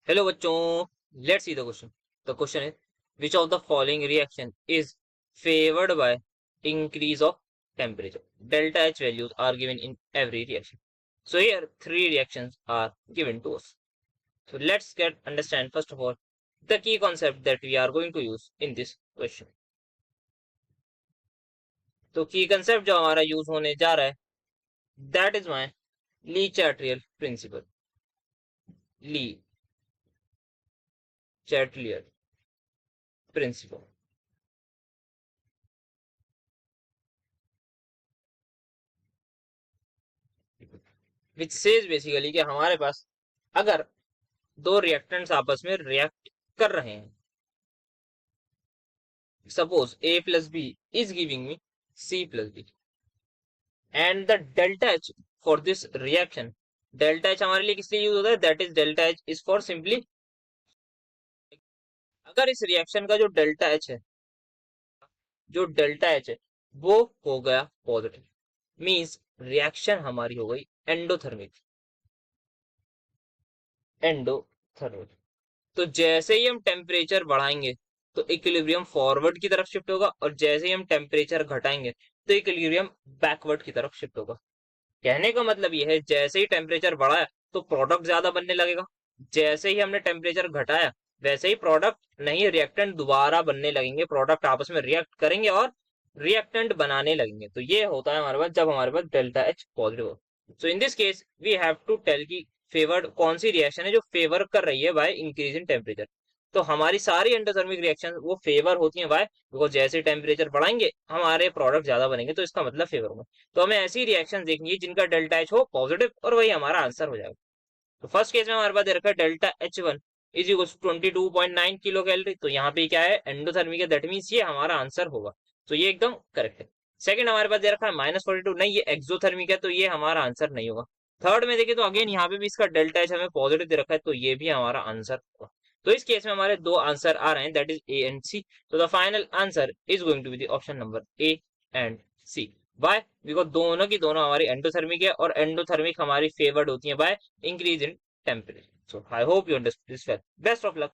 Hello बच्चों, let's see the question. The question is which of the following reaction is favoured by increase of temperature. Delta H values are given in every reaction. So here three reactions are given to us. So let's get understand first of all the key concept that we are going to use in this question. तो की concept जो हमारा use होने जा रहा है that is my Lee Chatelier principal. Lee Chatelier principal which says basically कि हमारे पास अगर दो रिएक्टेंट्स आपस में रिएक्ट कर रहे हैं, suppose A plus B is giving me C plus B and the delta H for this reaction, delta H हमारे लिए किस लिए यूज होता है, that is delta H is for simply अगर इस रिएक्शन का जो डेल्टा H है, जो डेल्टा H है वो हो गया पॉजिटिव, मींस रिएक्शन हमारी हो गई एंडोथर्मिक. एंडोथर्मिक तो जैसे ही हम टेम्परेचर बढ़ाएंगे तो इक्विलिब्रियम फॉरवर्ड की तरफ शिफ्ट होगा और जैसे ही हम टेम्परेचर घटाएंगे तो इक्विलिब्रियम बैकवर्ड की तरफ शिफ्ट होगा. कहने का मतलब यह है जैसे ही टेम्परेचर बढ़ाया तो प्रोडक्ट ज्यादा बनने लगेगा, जैसे ही हमने टेम्परेचर घटाया वैसे ही प्रोडक्ट नहीं रिएक्टेंट दोबारा बनने लगेंगे, प्रोडक्ट आपस में रिएक्ट करेंगे और रिएक्टेंट बनाने लगेंगे. तो ये होता है हमारे पास जब हमारे पास डेल्टा एच पॉजिटिव हो. So in this case we have to tell की फेवर्ड कौन सी रिएक्शन है जो फेवर कर रही है बाय इंक्रीज इन टेम्परेचर. तो हमारी सारी एंडोथर्मिक रिएक्शन वो फेवर होती हैं बाय, बिकॉज जैसे टेम्परेचर बढ़ाएंगे हमारे प्रोडक्ट ज्यादा बनेंगे तो इसका मतलब फेवर होगा. तो हमें ऐसी रिएक्शन देखनी है जिनका डेल्टा एच हो पॉजिटिव और वही हमारा आंसर हो जाएगा. तो फर्स्ट केस में हमारे पास दे रखा है delta H one is equal 22.9 kilo calorie. तो यहाँ पे क्या है, एंडोथर्मिक है, दैट मीन्स ये हमारा आंसर होगा. तो ये एकदम करेक्ट है. सेकंड हमारे पास दे रखा है -42, नहीं ये एक्सोथर्मिक है तो ये हमारा आंसर नहीं होगा. थर्ड में देखिए तो अगेन यहाँ पे भी इसका डेल्टा एच हमें पॉजिटिव दे रखा है तो ये भी हमारा आंसर होगा. तो इस केस में हमारे दो आंसर आ रहे हैं, that is A and C. तो the final answer is going to be the option number A and C. By because दोनों की दोनों हमारी एंडोथर्मिक है और एंडोथर्मिक हमारी फेवर्ड होती है by increase in temperature. So I hope you understood this well. Best of luck.